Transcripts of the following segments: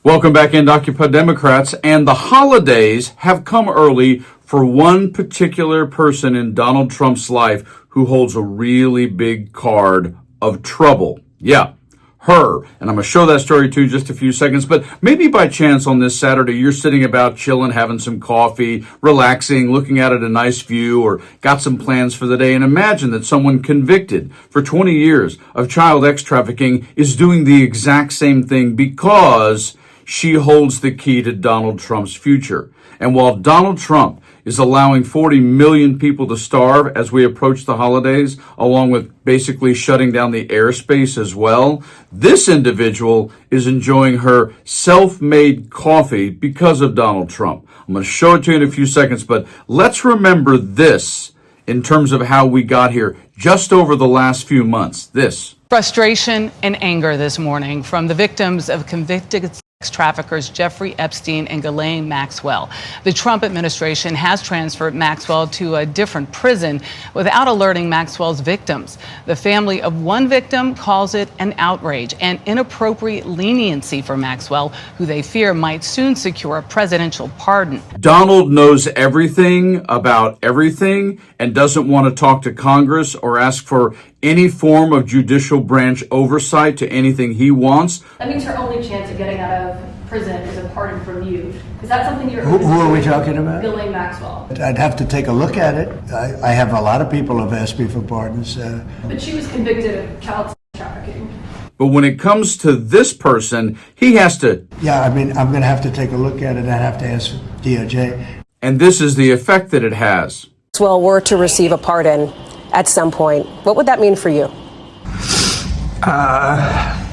Welcome back, Occupy Democrats. And the holidays have come early for one particular person in Donald Trump's life who holds a really big card of trouble. Yeah, her. And I'm going to show that story to you in just a few seconds. But maybe by chance on this Saturday, you're sitting about chilling, having some coffee, relaxing, looking out at a nice view, or got some plans for the day. And imagine that someone convicted for 20 years of child sex trafficking is doing the exact same thing because she holds the key to Donald Trump's future. And while Donald Trump is allowing 40 million people to starve as we approach the holidays, along with basically shutting down the airspace as well, this individual is enjoying her self-made coffee because of Donald Trump. I'm going to show it to you in a few seconds, but let's remember this in terms of how we got here just over the last few months. This. Frustration and anger this morning from the victims of convicted sex traffickers Jeffrey Epstein and Ghislaine Maxwell. The Trump administration has transferred Maxwell to a different prison without alerting Maxwell's victims. The family of one victim calls it an outrage and inappropriate leniency for Maxwell, who they fear might soon secure a presidential pardon. Donald knows everything about everything and doesn't want to talk to Congress or ask for any form of judicial branch oversight to anything he wants. That means her only chance of getting out of prison is a pardon from you. Is that something you're... Who are we talking about? Ghislaine Maxwell. I'd have to take a look at it. I have a lot of people who have asked me for pardons. But she was convicted of child sex trafficking. But when it comes to this person, he has to... Yeah, I mean, I'm going to have to take a look at it. I'd have to ask DOJ. And this is the effect that it has. Maxwell were to receive a pardon at some point, what would that mean for you?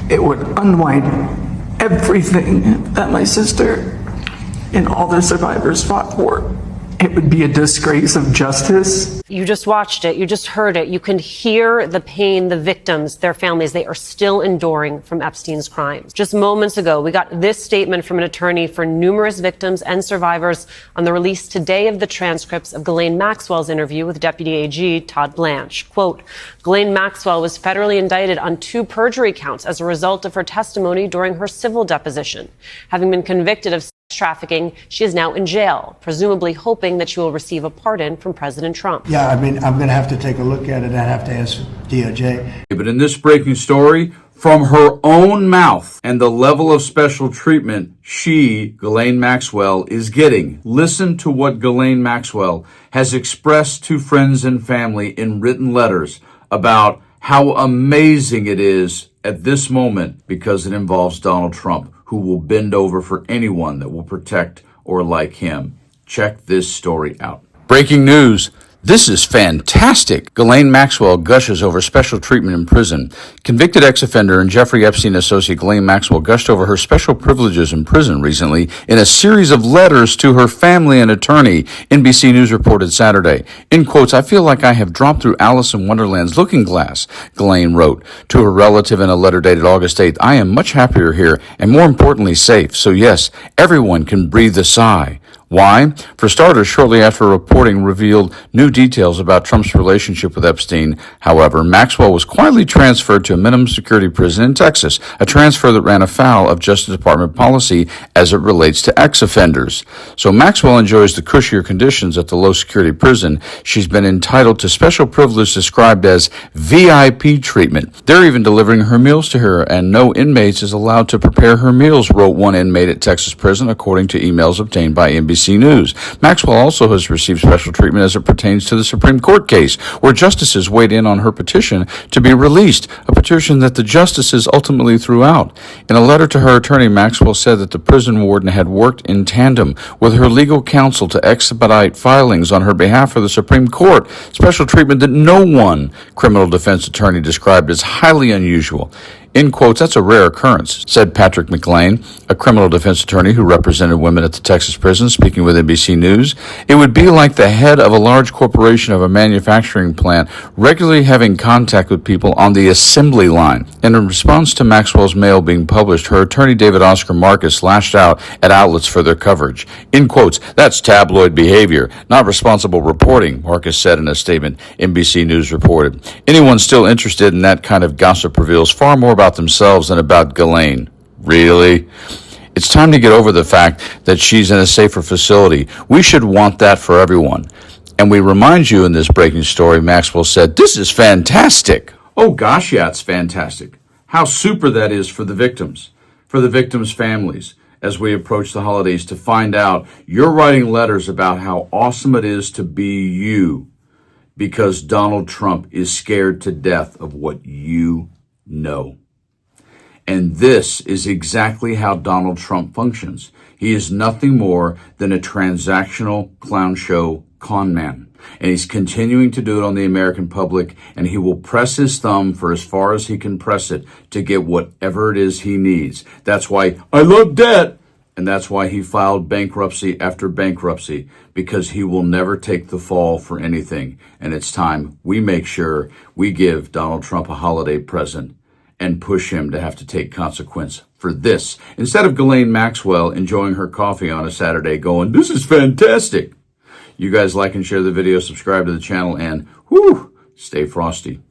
It would unwind everything that my sister and all the survivors fought for. It would be a disgrace of justice. You just watched it. You just heard it. You can hear the pain, the victims, their families, they are still enduring from Epstein's crimes. Just moments ago, we got this statement from an attorney for numerous victims and survivors on the release today of the transcripts of Ghislaine Maxwell's interview with Deputy AG Todd Blanche. Quote, Ghislaine Maxwell was federally indicted on 2 perjury counts as a result of her testimony during her civil deposition. Having been convicted of trafficking, she is now in jail, presumably hoping that she will receive a pardon from President Trump. Yeah, I mean, I'm going to have to take a look at it. I'd have to ask DOJ. But in this breaking story, from her own mouth and the level of special treatment she, Ghislaine Maxwell, is getting. Listen to what Ghislaine Maxwell has expressed to friends and family in written letters about how amazing it is at this moment because it involves Donald Trump, who will bend over for anyone that will protect or like him. Check this story out. Breaking news. This is fantastic. Ghislaine Maxwell gushes over special treatment in prison. Convicted ex-offender and Jeffrey Epstein associate Ghislaine Maxwell gushed over her special privileges in prison recently in a series of letters to her family and attorney, NBC News reported Saturday. In quotes, I feel like I have dropped through Alice in Wonderland's looking glass, Ghislaine wrote to her relative in a letter dated August 8th. I am much happier here and more importantly safe. So yes, everyone can breathe a sigh. Why? For starters, shortly after reporting revealed new details about Trump's relationship with Epstein, however, Maxwell was quietly transferred to a minimum security prison in Texas, a transfer that ran afoul of Justice Department policy as it relates to ex-offenders. So Maxwell enjoys the cushier conditions at the low-security prison. She's been entitled to special privilege described as VIP treatment. They're even delivering her meals to her, and no inmates is allowed to prepare her meals, wrote one inmate at Texas prison, according to emails obtained by NBC News. Maxwell also has received special treatment as it pertains to the Supreme Court case, where justices weighed in on her petition to be released, a petition that the justices ultimately threw out. In a letter to her attorney, Maxwell said that the prison warden had worked in tandem with her legal counsel to expedite filings on her behalf for the Supreme Court, special treatment that no one criminal defense attorney described as highly unusual. In quotes, that's a rare occurrence, said Patrick McLean, a criminal defense attorney who represented women at the Texas prison, speaking with NBC News. It would be like the head of a large corporation of a manufacturing plant regularly having contact with people on the assembly line. And in response to Maxwell's mail being published, her attorney David Oscar Marcus lashed out at outlets for their coverage. In quotes, that's tabloid behavior, not responsible reporting, Marcus said in a statement NBC News reported. Anyone still interested in that kind of gossip reveals far more about themselves than about Ghislaine. Really? It's time to get over the fact that she's in a safer facility. We should want that for everyone. And we remind you in this breaking story, Maxwell said, "This is fantastic." Oh gosh, yeah, it's fantastic. How super that is for the victims families, as we approach the holidays, to find out you're writing letters about how awesome it is to be you, because Donald Trump is scared to death of what you know. And this is exactly how Donald Trump functions. He is nothing more than a transactional clown show con man. And he's continuing to do it on the American public, and he will press his thumb for as far as he can press it to get whatever it is he needs. That's why I love debt. And that's why he filed bankruptcy after bankruptcy, because he will never take the fall for anything. And it's time we make sure we give Donald Trump a holiday present and push him to have to take consequence for this, instead of Ghislaine Maxwell enjoying her coffee on a Saturday going, "This is fantastic." You guys like and share the video, subscribe to the channel, and stay frosty.